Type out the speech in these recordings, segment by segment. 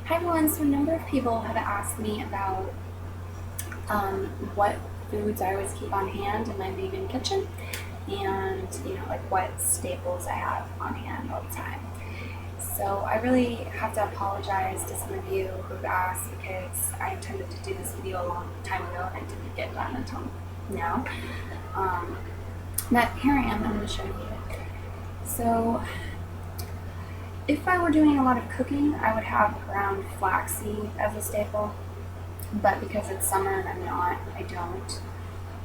Hi everyone, so a number of people have asked me about what foods I always keep on hand in my vegan kitchen and like what staples I have on hand all the time. So I really have to apologize to some of you who've asked because I intended to do this video a long time ago and I didn't get done until now. But here I am, I'm going to show you it. So if I were doing a lot of cooking, I would have ground flaxseed as a staple, but because it's summer and I'm not, I don't.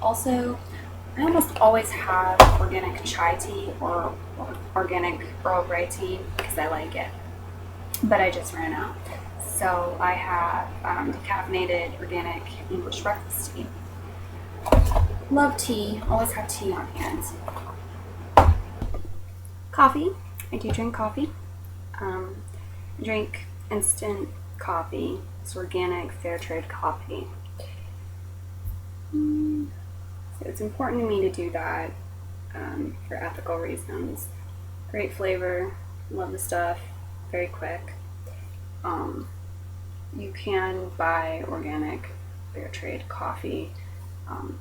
Also, I almost always have organic chai tea or organic Earl Grey tea because I like it, but I just ran out. So I have decaffeinated organic English breakfast tea. Love tea, always have tea on hand. Coffee, I do drink coffee. I drink instant coffee. It's organic, fair trade coffee. So it's important to me to do that for ethical reasons. Great flavor, love the stuff, very quick. You can buy organic, fair trade coffee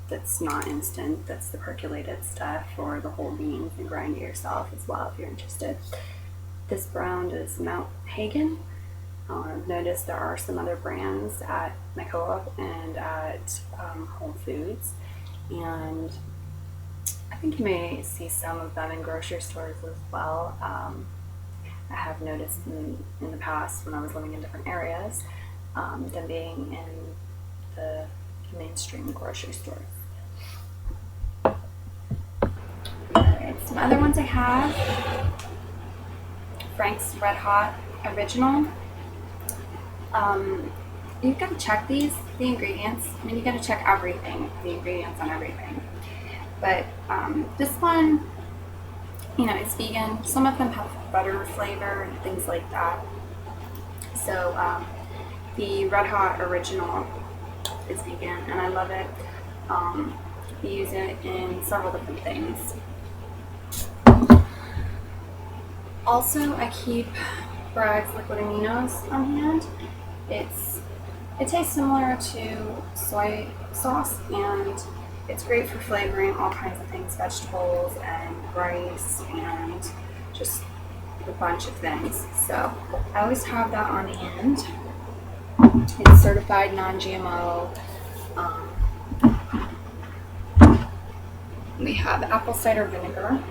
that's not instant, that's the percolated stuff, or the whole beans and grind it yourself as well if you're interested. This brand is Mount Hagen. I've noticed there are some other brands at my co-op and at Whole Foods, and I think you may see some of them in grocery stores as well. I have noticed in the past when I was living in different areas, them being in the mainstream grocery stores. Alright, some other ones I have. Frank's Red Hot Original. You've got to check the ingredients. I mean, you got to check everything, the ingredients on everything. But this one, it's vegan. Some of them have butter flavor and things like that. So the Red Hot Original is vegan, and I love it. You use it in several different things. Also, I keep Bragg's liquid aminos on hand. It tastes similar to soy sauce, and it's great for flavoring all kinds of things, vegetables and rice and just a bunch of things. So I always have that on hand. It's certified non-GMO. We have apple cider vinegar.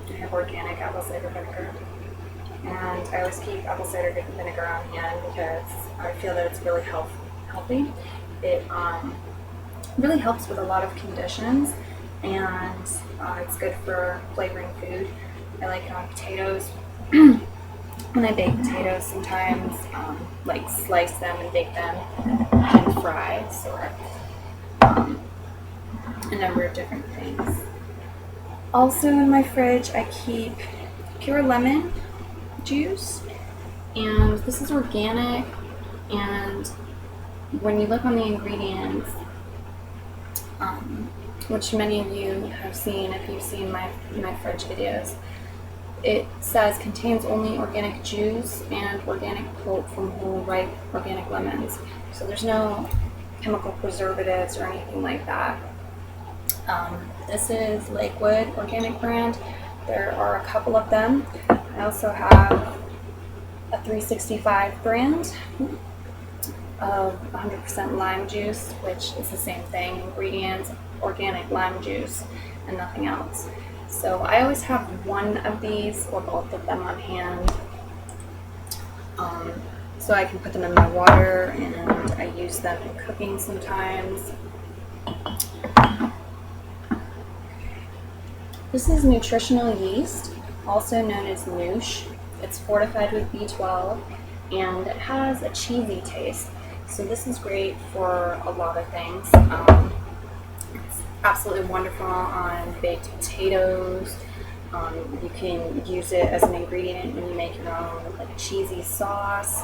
I have organic apple cider vinegar, and I always keep apple cider vinegar on hand because I feel that it's really healthy. It really helps with a lot of conditions, and it's good for flavoring food. I like it on potatoes. When I bake potatoes, sometimes like slice them and bake them and fry, or a number of different things. Also in my fridge, I keep pure lemon juice, and this is organic, and when you look on the ingredients, which many of you have seen if you've seen my fridge videos, it says contains only organic juice and organic pulp from whole ripe organic lemons. So there's no chemical preservatives or anything like that. This is Lakewood organic brand. There are a couple of them. I also have a 365 brand of 100% lime juice, which is the same thing, ingredients, organic lime juice and nothing else. So I always have one of these or both of them on hand, so I can put them in my water, and I use them in cooking sometimes. This is nutritional yeast, also known as noosh. It's fortified with B12, and it has a cheesy taste. So this is great for a lot of things. It's absolutely wonderful on baked potatoes. You can use it as an ingredient when you make your own cheesy sauce.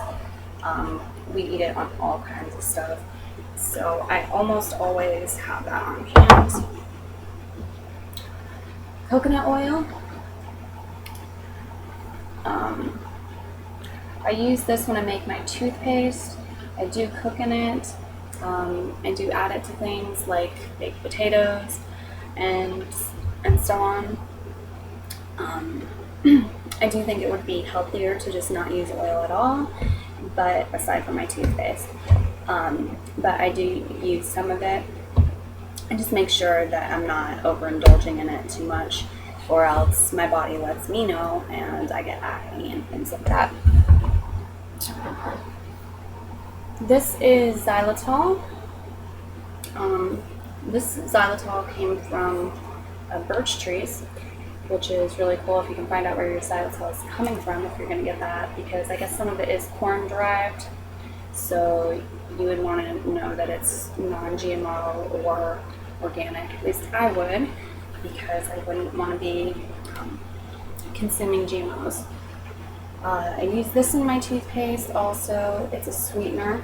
We eat it on all kinds of stuff. So I almost always have that on hand. Coconut oil. I use this when I make my toothpaste. I do cook in it. I do add it to things like baked potatoes and so on. I do think it would be healthier to just not use oil at all, but aside from my toothpaste. But I do use some of it. I just make sure that I'm not overindulging in it too much, or else my body lets me know and I get acne and things like that. This is xylitol. This xylitol came from birch trees, which is really cool if you can find out where your xylitol is coming from, if you're going to get that, because I guess some of it is corn derived, so you would want to know that it's non-GMO or organic. At least I would, because I wouldn't want to be consuming GMOs. I use this in my toothpaste also. It's a sweetener.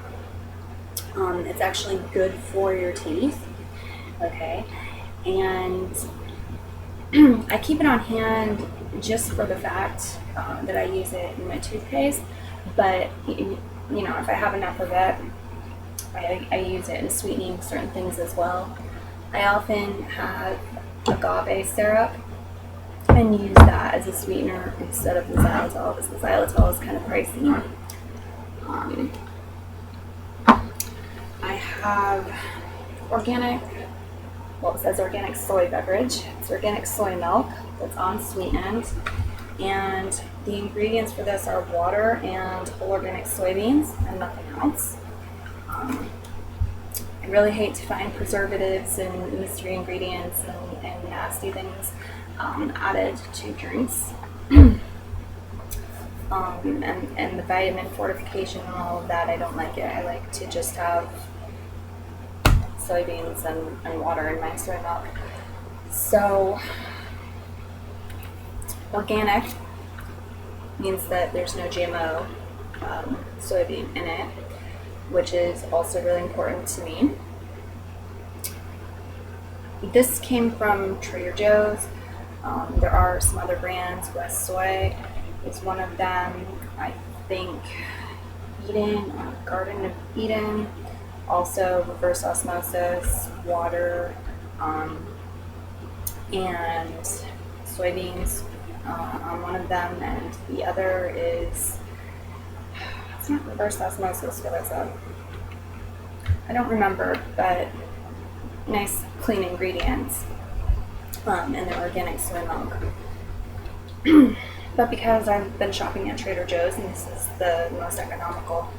It's actually good for your teeth. Okay, and I keep it on hand just for the fact that I use it in my toothpaste, but you know, if I have enough of it, I use it in sweetening certain things as well. I often have agave syrup and use that as a sweetener instead of the xylitol, because the xylitol is kind of pricey. I have organic, well, it says organic soy beverage. It's organic soy milk that's unsweetened, and the ingredients for this are water and whole organic soybeans and nothing else. I really hate to find preservatives and mystery ingredients and nasty things added to drinks. And the vitamin fortification and all of that, I don't like it. I like to just have soybeans and water in my soy milk. So organic means that there's no GMO soybean in it, which is also really important to me. This came from Trader Joe's. There are some other brands. West Soy is one of them. I think Eden, Garden of Eden, also reverse osmosis, water, and soybeans on one of them, and the other is, it's not reverse osmosis, what is that? I don't remember, but nice clean ingredients, and they're organic soy milk. But because I've been shopping at Trader Joe's and this is the most economical,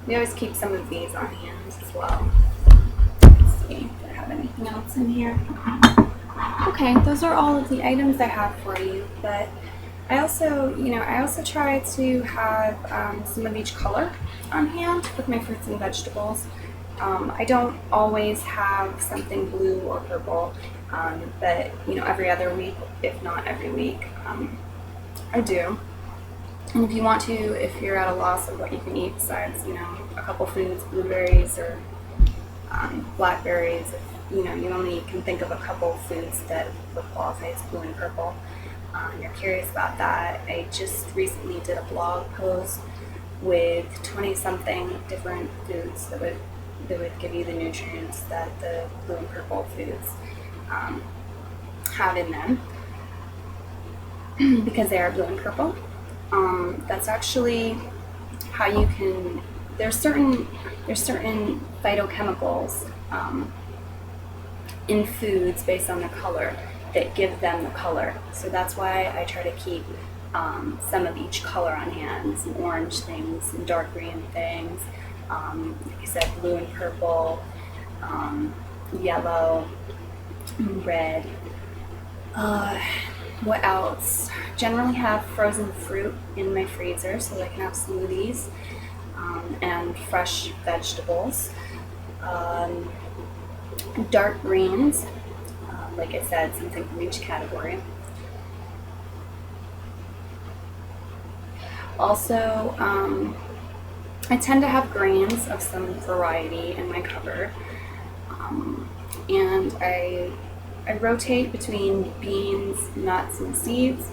we always keep some of these on hand as well. Let's see, do I have anything else in here? Okay, those are all of the items I have for you, but I also try to have some of each color on hand with my fruits and vegetables. I don't always have something blue or purple, but every other week, if not every week, I do. And if you want to, if you're at a loss of what you can eat besides, a couple foods, blueberries or blackberries, if you only can think of a couple foods that would qualify as blue and purple, and you're curious about that, I just recently did a blog post with 20-something different foods that would give you the nutrients that the blue and purple foods have in them, because they are blue and purple. That's actually how you can. There's certain phytochemicals in foods based on the color that give them the color. So that's why I try to keep some of each color on hand. Some orange things, some dark green things. Like I said, blue and purple, yellow, red. What else? Generally have frozen fruit in my freezer so that I can have smoothies, and fresh vegetables. Dark greens, like I said, something from each category. Also, I tend to have grains of some variety in my cupboard, and I rotate between beans, nuts, and seeds,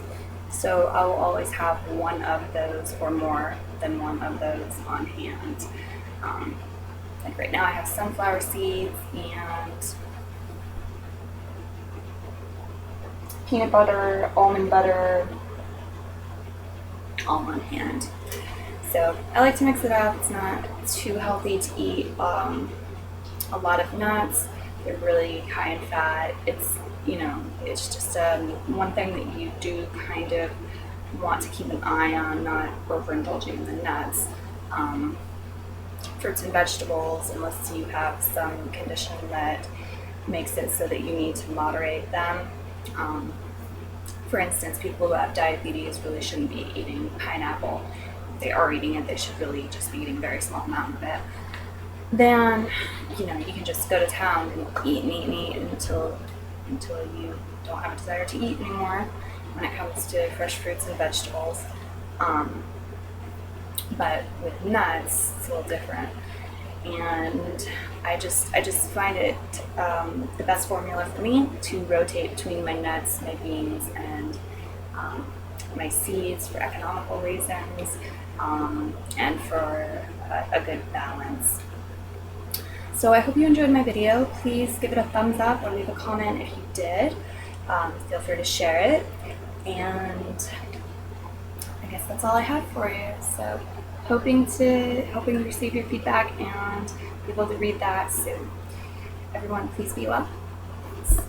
So I will always have one of those or more than one of those on hand. Like right now I have sunflower seeds and peanut butter, almond butter, all on hand. So I like to mix it up. It's not too healthy to eat a lot of nuts. They're really high in fat. It's, it's just one thing that you do kind of want to keep an eye on, not overindulging in the nuts. Fruits and vegetables, unless you have some condition that makes it so that you need to moderate them. For instance, people who have diabetes really shouldn't be eating pineapple. If they are eating it, they should really just be eating a very small amount of it. Then, you can just go to town and eat until you don't have a desire to eat anymore when it comes to fresh fruits and vegetables. But with nuts, it's a little different. And I just find it the best formula for me to rotate between my nuts, my beans, and my seeds for economical reasons, and for a good balance. So I hope you enjoyed my video. Please give it a thumbs up or leave a comment if you did. Feel free to share it. And I guess that's all I have for you. So hoping to receive your feedback and be able to read that soon. Everyone, please be well. Thanks.